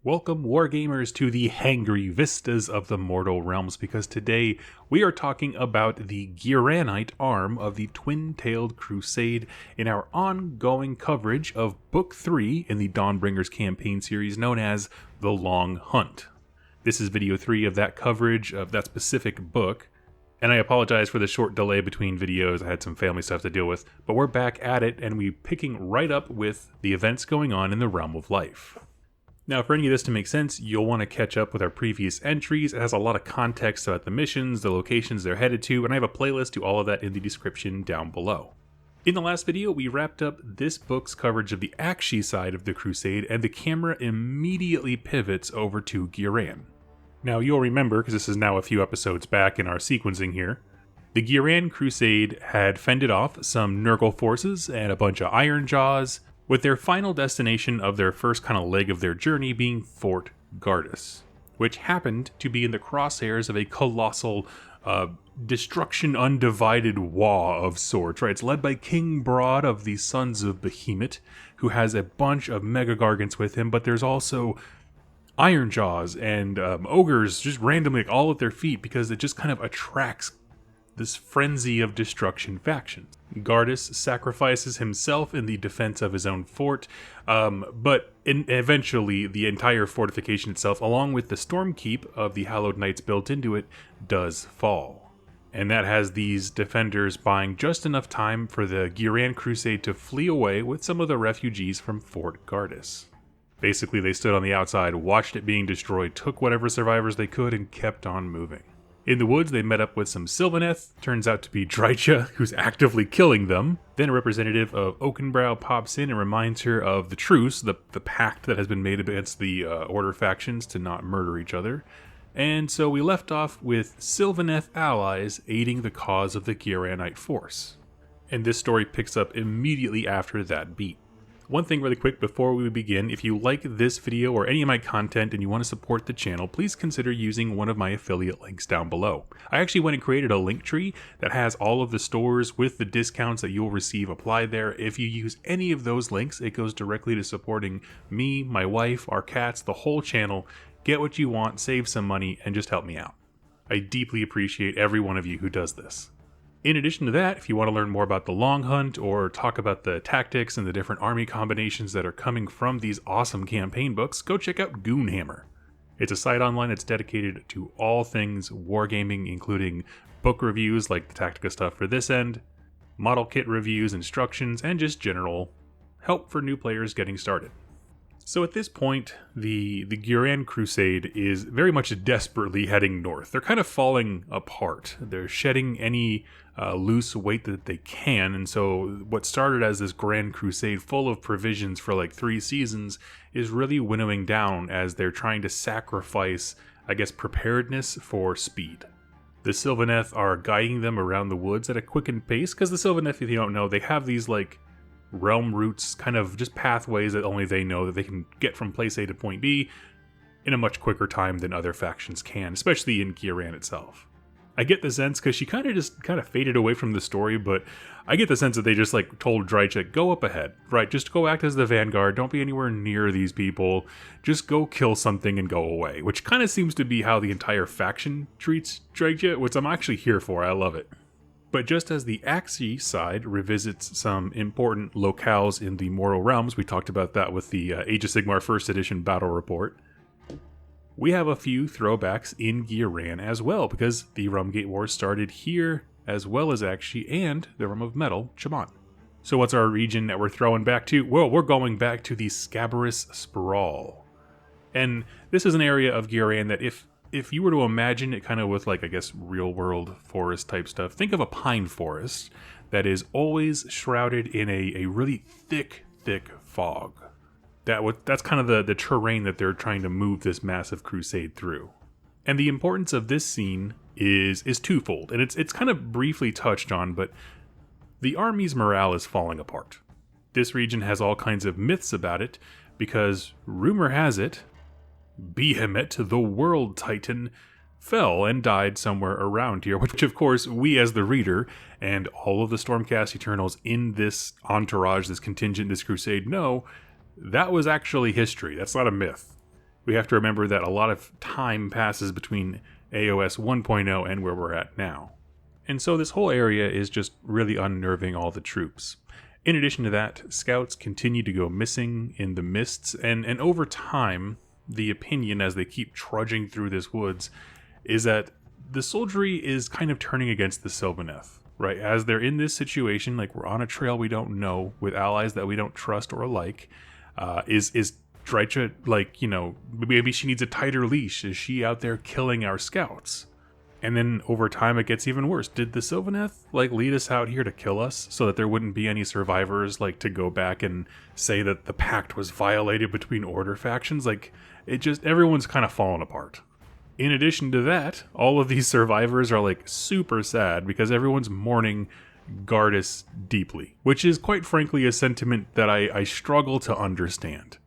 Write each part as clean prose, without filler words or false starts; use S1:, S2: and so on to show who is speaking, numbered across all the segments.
S1: Welcome, Wargamers, to the hangry vistas of the mortal realms, because today we are talking about the Ghyranite arm of the Twintailed crusade in our ongoing coverage of Book 3 in the Dawnbringers campaign series known as The Long Hunt. This is video 3 of that coverage of that specific book, and I apologize for the short delay between videos. I had some family stuff to deal with, but we're back at it, and we're picking right up with the events going on in the Realm of Life. Now, for any of this to make sense, you'll want to catch up with our previous entries. It has a lot of context about the missions, the locations they're headed to, and I have a playlist to all of that in the description down below. In the last video, we wrapped up this book's coverage of the Akshi side of the Crusade, and the camera immediately pivots over to Ghyran. Now, you'll remember, because this is now a few episodes back in our sequencing here, the Ghyran Crusade had fended off some Nurgle forces and a bunch of Iron Jaws, with their final destination of their first kind of leg of their journey being Fort Gardus, which happened to be in the crosshairs of a colossal destruction undivided war of sorts, right? It's led by King Broad of the Sons of Behemoth, who has a bunch of Mega Gargants with him, but there's also Iron Jaws and Ogres just randomly all at their feet, because it just kind of attracts this frenzy of destruction factions. Gardus sacrifices himself in the defense of his own fort, but eventually the entire fortification itself, along with the Stormkeep of the Hallowed Knights built into it, does fall. And that has these defenders buying just enough time for the Ghyran Crusade to flee away with some of the refugees from Fort Gardus. Basically, they stood on the outside, watched it being destroyed, took whatever survivors they could, and kept on moving. In the woods, they met up with some Sylvaneth. Turns out to be Drycha, who's actively killing them. Then a representative of Oakenbrow pops in and reminds her of the truce, the pact that has been made against the Order factions to not murder each other. And so we left off with Sylvaneth allies aiding the cause of the Ghyranite force. And this story picks up immediately after that beat. One thing really quick before we begin, if you like this video or any of my content and you want to support the channel, please consider using one of my affiliate links down below. I actually went and created a link tree that has all of the stores with the discounts that you'll receive applied there. If you use any of those links, it goes directly to supporting me, my wife, our cats, the whole channel. Get what you want, save some money, and just help me out. I deeply appreciate every one of you who does this. In addition to that, if you want to learn more about the Long Hunt or talk about the tactics and the different army combinations that are coming from these awesome campaign books, go check out Goonhammer. It's a site online that's dedicated to all things wargaming, including book reviews like the Tactica stuff for this end, model kit reviews, instructions, and just general help for new players getting started. So at this point, the Ghyran Crusade is very much desperately heading north. They're kind of falling apart. They're shedding any loose weight that they can, and so what started as this grand crusade full of provisions for like 3 seasons is really winnowing down as they're trying to sacrifice, I guess, preparedness for speed. The Sylvaneth are guiding them around the woods at a quickened pace, because the Sylvaneth, if you don't know, they have these like realm routes, kind of just pathways that only they know, that they can get from place A to point B in a much quicker time than other factions can, especially in Ghyran itself. I get the sense, because she kind of faded away from the story, but I get the sense that they just like told Drycha, go up ahead, right? Just go act as the vanguard, don't be anywhere near these people, just go kill something and go away, which kind of seems to be how the entire faction treats Drycha, which I'm actually here for. I love it. But just as the Akshi side revisits some important locales in the Mortal Realms, we talked about that with the Age of Sigmar 1st Edition Battle Report, we have a few throwbacks in Ghyran as well, because the Rumgate Wars started here, as well as Akshi and the Realm of Metal, Chaman. So what's our region that we're throwing back to? Well, we're going back to the Scabrous Sprawl. And this is an area of Ghyran that if you were to imagine it kind of with like, I guess, real world forest type stuff, think of a pine forest that is always shrouded in a really thick fog. That's kind of the terrain that they're trying to move this massive crusade through. And the importance of this scene is twofold, and it's kind of briefly touched on, but the army's morale is falling apart. This region has all kinds of myths about it, because rumor has it, Behemoth, the world titan, fell and died somewhere around here, which of course we as the reader and all of the Stormcast Eternals in this entourage, this contingent, this crusade know that was actually history. That's not a myth. We have to remember that a lot of time passes between AOS 1.0 and where we're at now. And so this whole area is just really unnerving all the troops. In addition to that, scouts continue to go missing in the mists, and over time, the opinion as they keep trudging through this woods is that the soldiery is kind of turning against the Sylvaneth, right? As they're in this situation, like we're on a trail we don't know, with allies that we don't trust or like, is Drycha, like, you know, maybe she needs a tighter leash? Is she out there killing our scouts? And then over time it gets even worse. Did the Sylvaneth, like, lead us out here to kill us so that there wouldn't be any survivors, like, to go back and say that the pact was violated between Order factions? Like, it just, everyone's kind of fallen apart. In addition to that, all of these survivors are, like, super sad because everyone's mourning Gardas deeply, which is quite frankly a sentiment that I struggle to understand.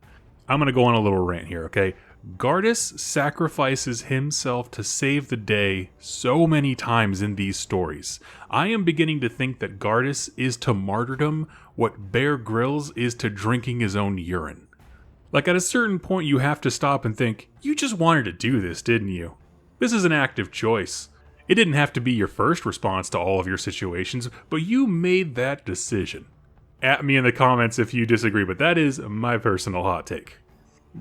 S1: I'm going to go on a little rant here, okay? Gardas sacrifices himself to save the day so many times in these stories. I am beginning to think that Gardas is to martyrdom what Bear Grylls is to drinking his own urine. Like, at a certain point you have to stop and think, you just wanted to do this, didn't you? This is an active choice. It didn't have to be your first response to all of your situations, but you made that decision. At me in the comments if you disagree, but that is my personal hot take.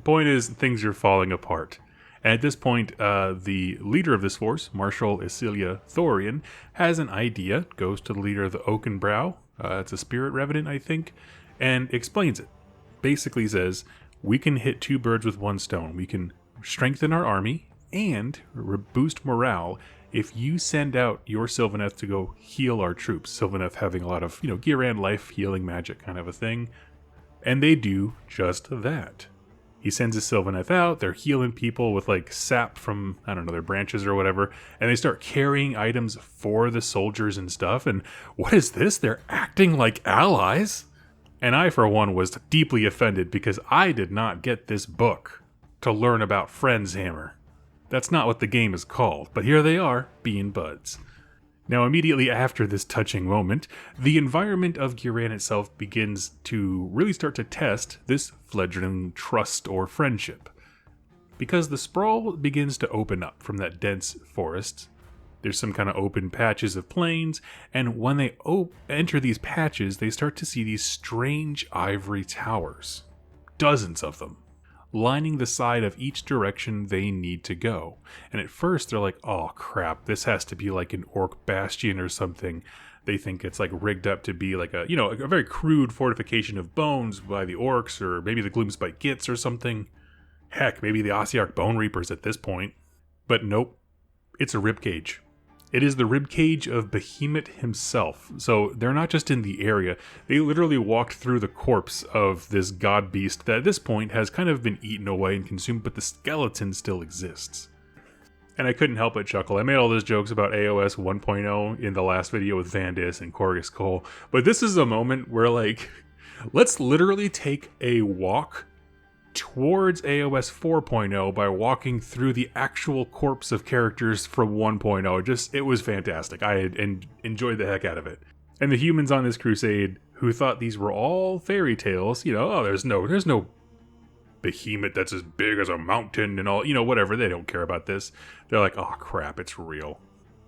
S1: Point is, things are falling apart. And at this point, the leader of this force, Marshal Isilia Thorian, has an idea, goes to the leader of the Oakenbrow, it's a spirit revenant, I think, and explains it. Basically says, we can hit two birds with one stone. We can strengthen our army and boost morale if you send out your Sylvaneth to go heal our troops. Sylvaneth having a lot of, you know, Ghyran life healing magic kind of a thing. And they do just that. He sends his Sylvaneth out, they're healing people with, like, sap from, I don't know, their branches or whatever, and they start carrying items for the soldiers and stuff, and what is this? They're acting like allies? And I, for one, was deeply offended because I did not get this book to learn about Friends Hammer. That's not what the game is called, but here they are, being buds. Now, immediately after this touching moment, the environment of Ghyran itself begins to really start to test this fledgling trust or friendship. Because the sprawl begins to open up from that dense forest. There's some kind of open patches of plains, and when they enter these patches, they start to see these strange ivory towers. Dozens of them, lining the side of each direction they need to go. And at first they're like, oh crap, this has to be like an orc bastion or something. They think it's like rigged up to be like a, you know, a very crude fortification of bones by the orcs, or maybe the Gloomspite Gits or something. Heck, maybe the Ossiarch Bone Reapers at this point. But nope, it's a ribcage. It is the ribcage of Behemoth himself. So they're not just in the area, they literally walked through the corpse of this god beast that at this point has kind of been eaten away and consumed, but the skeleton still exists. And I couldn't help but chuckle. I made all those jokes about AOS 1.0 in the last video with Vandis and Corgus Cole, but this is a moment where, like, let's literally take a walk towards AOS 4.0 by walking through the actual corpse of characters from 1.0. It was fantastic. I had enjoyed the heck out of it. And the humans on this crusade who thought these were all fairy tales, you know, oh, there's no behemoth that's as big as a mountain and all, you know, whatever, they don't care about this. They're like, oh crap, it's real.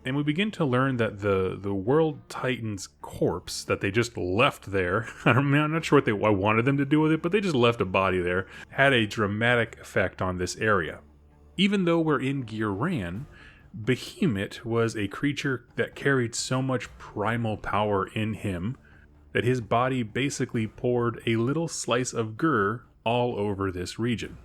S1: And we begin to learn that the World Titan's corpse that they just left there, I'm not sure what I wanted them to do with it, but they just left a body there, had a dramatic effect on this area. Even though we're in Ghyran, Behemoth was a creature that carried so much primal power in him that his body basically poured a little slice of Ghur all over this region.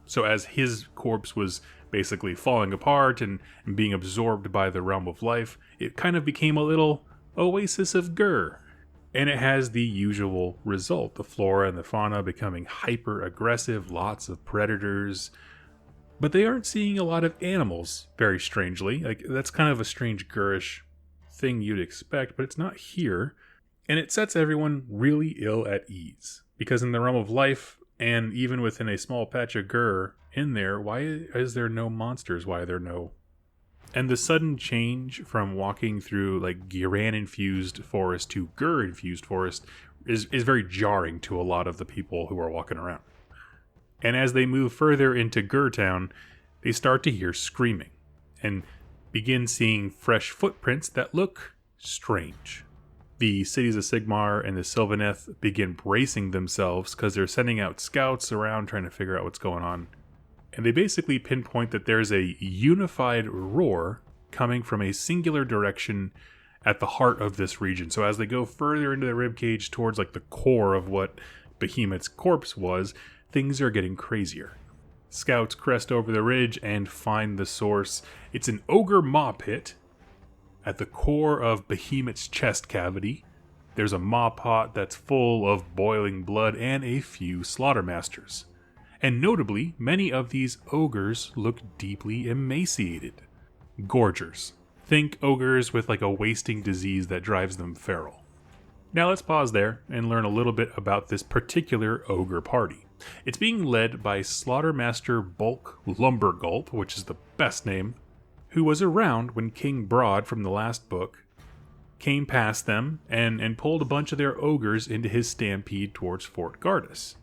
S1: So as his corpse was basically falling apart and being absorbed by the realm of life, it kind of became a little oasis of Ghur. And it has the usual result, the flora and the fauna becoming hyper aggressive, lots of predators. But they aren't seeing a lot of animals, very strangely. Like, that's kind of a strange Ghurish thing you'd expect, but it's not here. And it sets everyone really ill at ease. Because in the realm of life, and even within a small patch of Ghur in there, why is there no monsters? Why are there no... And the sudden change from walking through, like, Ghyran-infused forest to Ghur-infused forest is very jarring to a lot of the people who are walking around. And as they move further into Ghyran, they start to hear screaming and begin seeing fresh footprints that look strange. The cities of Sigmar and the Sylvaneth begin bracing themselves because they're sending out scouts around trying to figure out what's going on. And they basically pinpoint that there's a unified roar coming from a singular direction at the heart of this region. So as they go further into the ribcage towards like the core of what Behemoth's corpse was, things are getting crazier. Scouts crest over the ridge and find the source. It's an ogre maw pit. At the core of Behemoth's chest cavity, there's a maw pot that's full of boiling blood and a few slaughtermasters. And notably, many of these ogres look deeply emaciated. Gorgers. Think ogres with like a wasting disease that drives them feral. Now let's pause there and learn a little bit about this particular ogre party. It's being led by Slaughtermaster Bulk Lumbergulp, which is the best name, who was around when King Broad from the last book came past them and pulled a bunch of their ogres into his stampede towards Fort Gardas.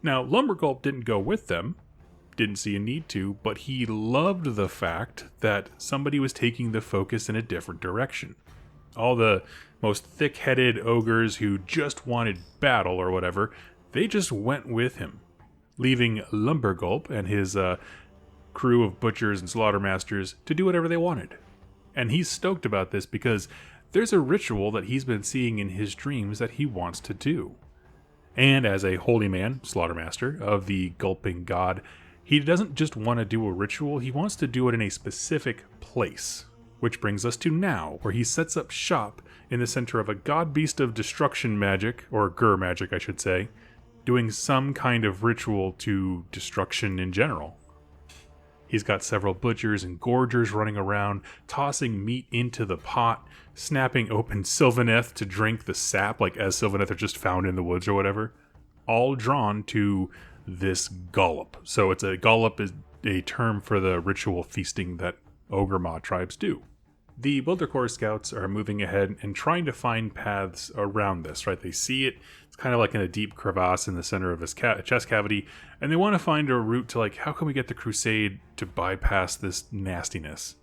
S1: Now, Lumbergulp didn't go with them, didn't see a need to, but he loved the fact that somebody was taking the focus in a different direction. All the most thick-headed ogres who just wanted battle or whatever, they just went with him, leaving Lumbergulp and his crew of butchers and slaughtermasters to do whatever they wanted. And he's stoked about this because there's a ritual that he's been seeing in his dreams that he wants to do. And as a holy man, slaughtermaster, of the gulping god, he doesn't just want to do a ritual, he wants to do it in a specific place. Which brings us to now, where he sets up shop in the center of a god beast of destruction magic, or Ghur magic I should say, doing some kind of ritual to destruction in general. He's got several butchers and gorgers running around, tossing meat into the pot, snapping open Sylvaneth to drink the sap, like as Sylvaneth are just found in the woods or whatever, all drawn to this gollop. So it's a gollop is a term for the ritual feasting that Ogre-Maw tribes do. The Wildercore scouts are moving ahead and trying to find paths around this, right? They see it, it's kind of like in a deep crevasse in the center of his chest cavity, and they want to find a route to like, how can we get the crusade to bypass this nastiness?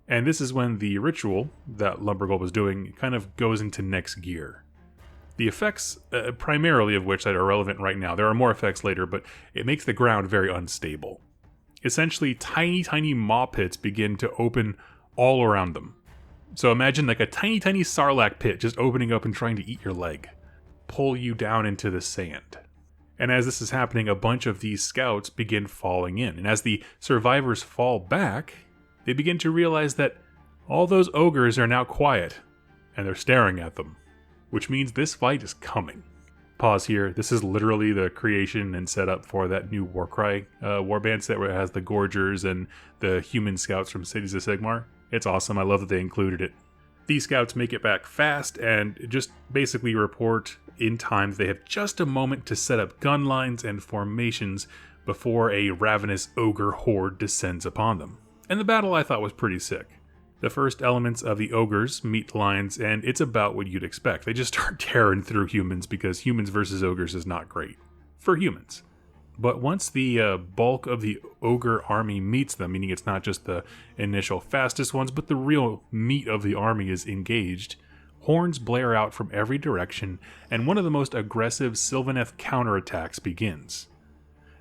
S1: And this is when the ritual that Lumbergulp was doing kind of goes into next gear. The effects, primarily of which that are relevant right now, there are more effects later, but it makes the ground very unstable. Essentially, tiny maw pits begin to open all around them. So imagine like a tiny sarlacc pit just opening up and trying to eat your leg, pull you down into the sand. And as this is happening, a bunch of these scouts begin falling in. And as the survivors fall back, they begin to realize that all those ogres are now quiet, and they're staring at them, which means this fight is coming. Pause here. This is literally the creation and setup for that new Warcry warband set where it has the Gorgers and the human scouts from Cities of Sigmar. It's awesome. I love that they included it. These scouts make it back fast and just basically report in time that they have just a moment to set up gun lines and formations before a ravenous ogre horde descends upon them. And the battle I thought was pretty sick. The first elements of the ogres meet lines, and it's about what you'd expect. They just start tearing through humans because humans versus ogres is not great. For humans. But once the bulk of the ogre army meets them, meaning it's not just the initial fastest ones, but the real meat of the army is engaged, horns blare out from every direction, and one of the most aggressive Sylvaneth counterattacks begins.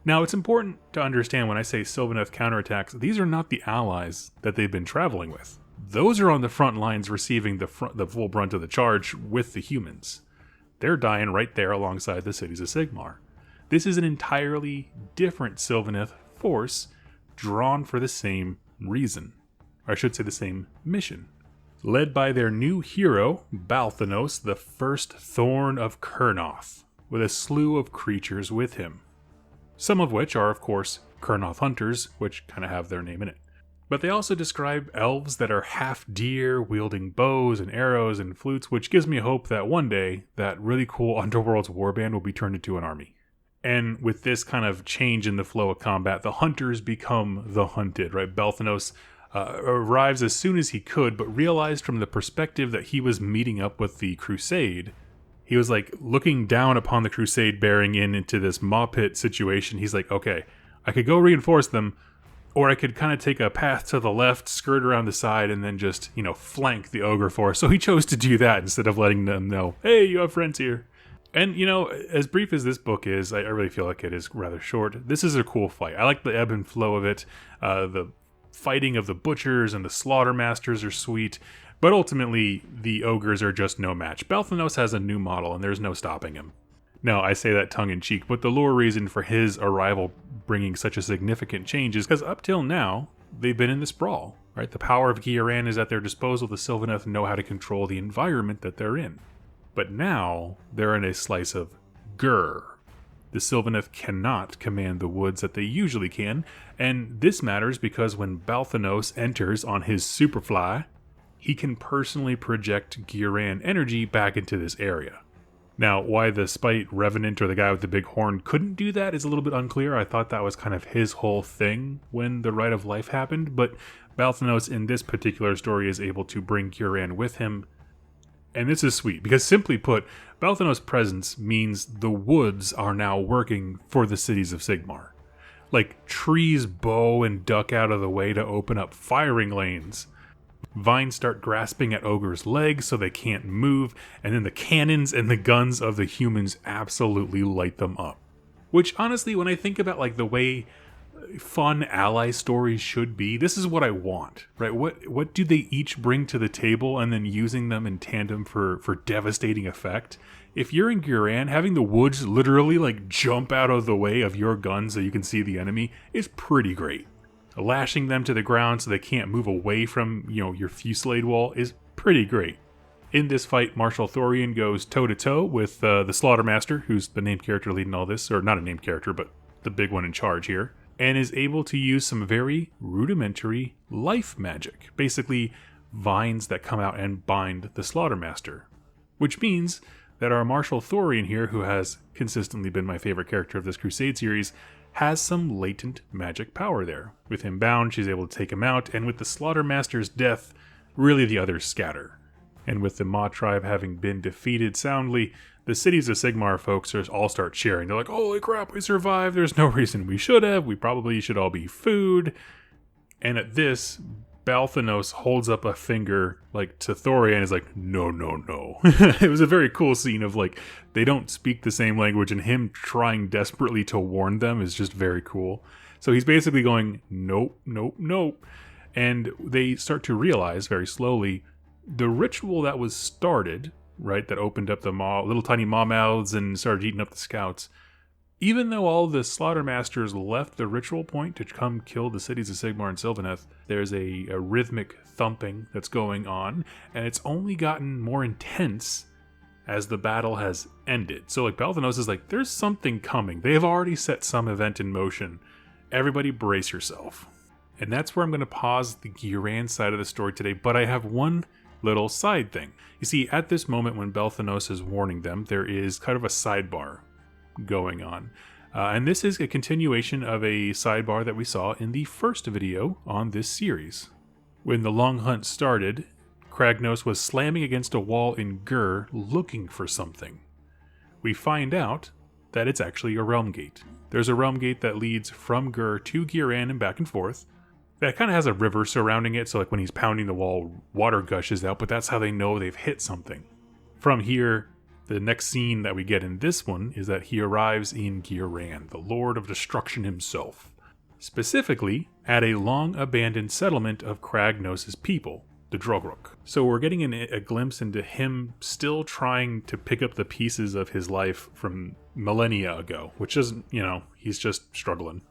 S1: Now, it's important to understand when I say Sylvaneth counterattacks, these are not the allies that they've been traveling with. Those are on the front lines receiving the full brunt of the charge with the humans. They're dying right there alongside the cities of Sigmar. This is an entirely different Sylvaneth force drawn for the same reason. Or I should say the same mission. Led by their new hero, Balthanos, the first Thorn of Kurnoth, with a slew of creatures with him. Some of which are, of course, Kurnoth hunters, which kind of have their name in it. But they also describe elves that are half deer, wielding bows and arrows and flutes, which gives me hope that one day, that really cool Underworld's warband will be turned into an army. And with this kind of change in the flow of combat, the hunters become the hunted, right? Balthanos arrives as soon as he could, but realized from the perspective that he was meeting up with the crusade, he was like looking down upon the crusade bearing into this maw pit situation. He's like, okay, I could go reinforce them, or I could kind of take a path to the left, skirt around the side, and then just, flank the ogre force. So he chose to do that instead of letting them know, hey, you have friends here. And, as brief as this book is, I really feel like it is rather short. This is a cool fight. I like the ebb and flow of it. The fighting of the butchers and the slaughter masters are sweet. But ultimately, the ogres are just no match. Balthanos has a new model, and there's no stopping him. Now, I say that tongue-in-cheek, but the lore reason for his arrival bringing such a significant change is because up till now, they've been in this brawl, right? The power of Ghyran is at their disposal. The Sylvaneth know how to control the environment that they're in. But now, they're in a slice of Ghur. The Sylvaneth cannot command the woods that they usually can, and this matters because when Balthanos enters on his Superfly, he can personally project Ghyran energy back into this area. Now, why the Spite Revenant or the guy with the big horn couldn't do that is a little bit unclear. I thought that was kind of his whole thing when the Rite of Life happened, but Balthanos in this particular story is able to bring Ghyran with him. And this is sweet, because simply put, Balthanos' presence means the woods are now working for the cities of Sigmar. Like, trees bow and duck out of the way to open up firing lanes. Vines start grasping at ogres' legs so they can't move, and then the cannons and the guns of the humans absolutely light them up. Which, honestly, when I think about like the way fun ally stories should be, this is what I want, right? What do they each bring to the table, and then using them in tandem for devastating effect? If you're in Ghyran, having the woods literally like jump out of the way of your guns so you can see the enemy is pretty great. Lashing them to the ground so they can't move away from, your fusillade wall is pretty great. In this fight, Marshal Thorian goes toe-to-toe with the Slaughtermaster, who's the named character leading all this, or not a named character, but the big one in charge here, and is able to use some very rudimentary life magic, basically vines that come out and bind the Slaughtermaster. Which means that our Marshal Thorian here, who has consistently been my favorite character of this Crusade series, has some latent magic power there. With him bound, she's able to take him out, and with the Slaughtermaster's death, really the others scatter. And with the Maw tribe having been defeated soundly, the cities of Sigmar folks all start cheering. They're like, holy crap, we survived, there's no reason we should have, we probably should all be food. And at this, Balthanos holds up a finger like to Thorian and is like, no, no, no. It was a very cool scene of like, they don't speak the same language, and him trying desperately to warn them is just very cool. So he's basically going, nope, nope, nope. And they start to realize very slowly the ritual that was started, right, that opened up the little tiny maw mouths and started eating up the scouts. Even though all the Slaughtermasters left the ritual point to come kill the cities of Sigmar and Sylvaneth, there's a rhythmic thumping that's going on, and it's only gotten more intense as the battle has ended. So like Balthanos is like, there's something coming. They have already set some event in motion. Everybody brace yourself. And that's where I'm going to pause the Ghyran side of the story today, but I have one little side thing. You see, at this moment when Balthanos is warning them, there is kind of a sidebar going on. And this is a continuation of a sidebar that we saw in the first video on this series. When the Long Hunt started, Kragnos was slamming against a wall in Ghur looking for something. We find out that it's actually a realm gate. There's a realm gate that leads from Ghur to Ghyran and back and forth. That kind of has a river surrounding it, so like when he's pounding the wall, water gushes out, but that's how they know they've hit something. From here, the next scene that we get in this one is that he arrives in Ghyran, the Lord of Destruction himself. Specifically, at a long-abandoned settlement of Kragnos' people, the Drogruk. So we're getting a glimpse into him still trying to pick up the pieces of his life from millennia ago, which isn't, he's just struggling.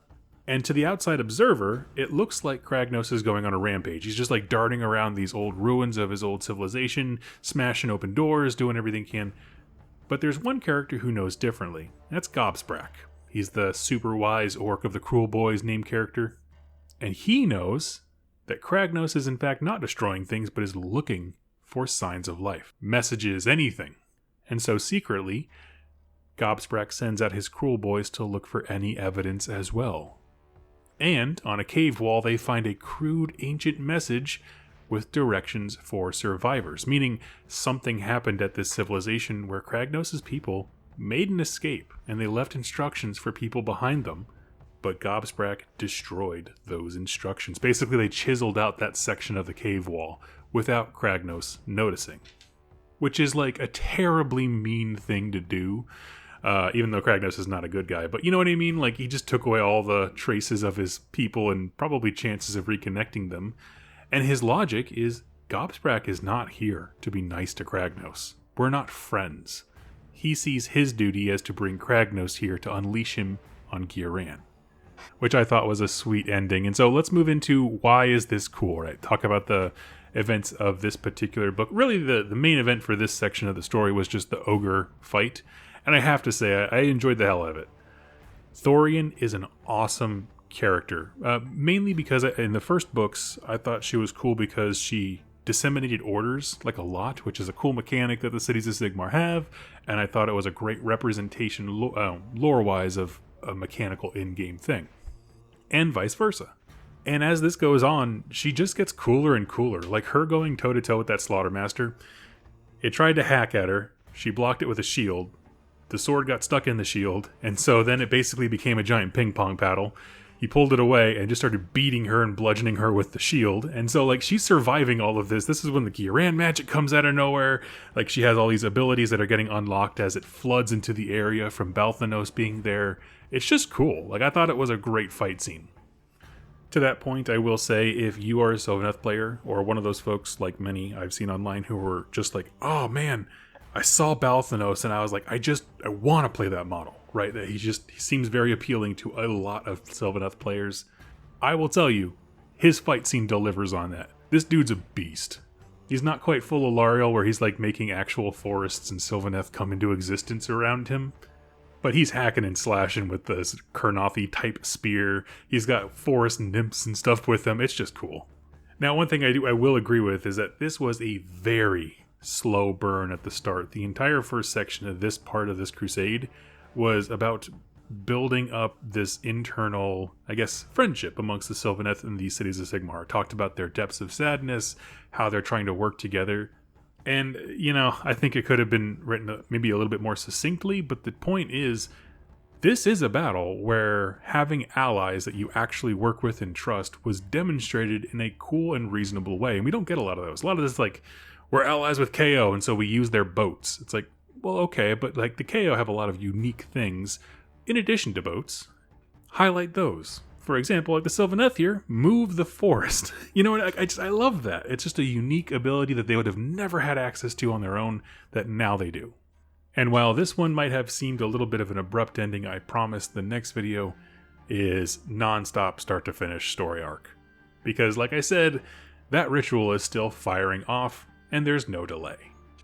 S1: And to the outside observer, it looks like Kragnos is going on a rampage. He's just like darting around these old ruins of his old civilization, smashing open doors, doing everything he can. But there's one character who knows differently. That's Gobsprak. He's the super wise orc of the Cruel Boys named character. And he knows that Kragnos is in fact not destroying things, but is looking for signs of life. Messages, anything. And so secretly, Gobsprak sends out his Cruel Boys to look for any evidence as well. And on a cave wall, they find a crude ancient message with directions for survivors, meaning something happened at this civilization where Kragnos' people made an escape and they left instructions for people behind them, but Gobsprak destroyed those instructions. Basically, they chiseled out that section of the cave wall without Kragnos noticing, which is like a terribly mean thing to do, even though Kragnos is not a good guy. But you know what I mean? Like, he just took away all the traces of his people and probably chances of reconnecting them. And his logic is, Gobsprak is not here to be nice to Kragnos. We're not friends. He sees his duty as to bring Kragnos here to unleash him on Ghyran, which I thought was a sweet ending. And so let's move into why is this cool, right? Talk about the events of this particular book. Really, the main event for this section of the story was just the ogre fight. And I have to say, I enjoyed the hell out of it. Thorian is an awesome character, mainly because in the first books, I thought she was cool because she disseminated orders like a lot, which is a cool mechanic that the cities of Sigmar have, and I thought it was a great representation lore-wise of a mechanical in-game thing, and vice versa. And as this goes on, she just gets cooler and cooler, like her going toe-to-toe with that Slaughtermaster. It tried to hack at her, she blocked it with a shield, the sword got stuck in the shield, and so then it basically became a giant ping-pong paddle. He pulled it away and just started beating her and bludgeoning her with the shield. And so, like, she's surviving all of this. This is when the Ghyran magic comes out of nowhere. Like, she has all these abilities that are getting unlocked as it floods into the area from Balthanos being there. It's just cool. Like, I thought it was a great fight scene. To that point, I will say, if you are a Sylvaneth player, or one of those folks, like many I've seen online, who were just like, oh man, I saw Balthanos and I was like, I want to play that model. Right, that he seems very appealing to a lot of Sylvaneth players. I will tell you, his fight scene delivers on that. This dude's a beast. He's not quite full Alariel, where he's like making actual forests and Sylvaneth come into existence around him, but he's hacking and slashing with this Kurnothi type spear. He's got forest nymphs and stuff with him. It's just cool. Now, one thing I will agree with is that this was a very slow burn at the start. The entire first section of this part of this crusade was about building up this internal, I guess, friendship amongst the Sylvaneth and the cities of Sigmar. Talked about their depths of sadness, how they're trying to work together. And, you know, I think it could have been written maybe a little bit more succinctly, but the point is, this is a battle where having allies that you actually work with and trust was demonstrated in a cool and reasonable way. And we don't get a lot of those. A lot of this is like, we're allies with KO, and so we use their boats. It's like, well, okay, but like the KO have a lot of unique things in addition to boats. Highlight those. For example, like the Sylvaneth here, move the forest. You know what? I love that. It's just a unique ability that they would have never had access to on their own that now they do. And while this one might have seemed a little bit of an abrupt ending, I promise the next video is non-stop start to finish story arc. Because like I said, that ritual is still firing off and there's no delay.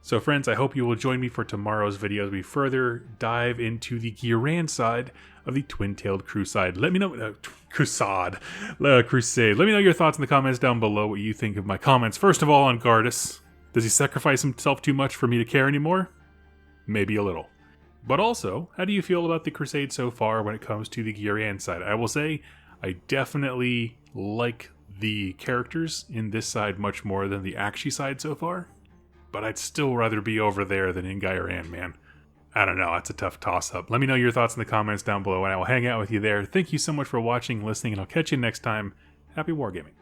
S1: So friends, I hope you will join me for tomorrow's video as we further dive into the Ghyran side of the Twintailed crusade. Let me know, crusade. Let me know your thoughts in the comments down below, what you think of my comments. First of all, on Gardas. Does he sacrifice himself too much for me to care anymore? Maybe a little. But also, how do you feel about the crusade so far when it comes to the Ghyran side? I will say, I definitely like the characters in this side much more than the Akshi side so far. But I'd still rather be over there than in Ghyran, man. I don't know, that's a tough toss-up. Let me know your thoughts in the comments down below, and I will hang out with you there. Thank you so much for watching, listening, and I'll catch you next time. Happy wargaming.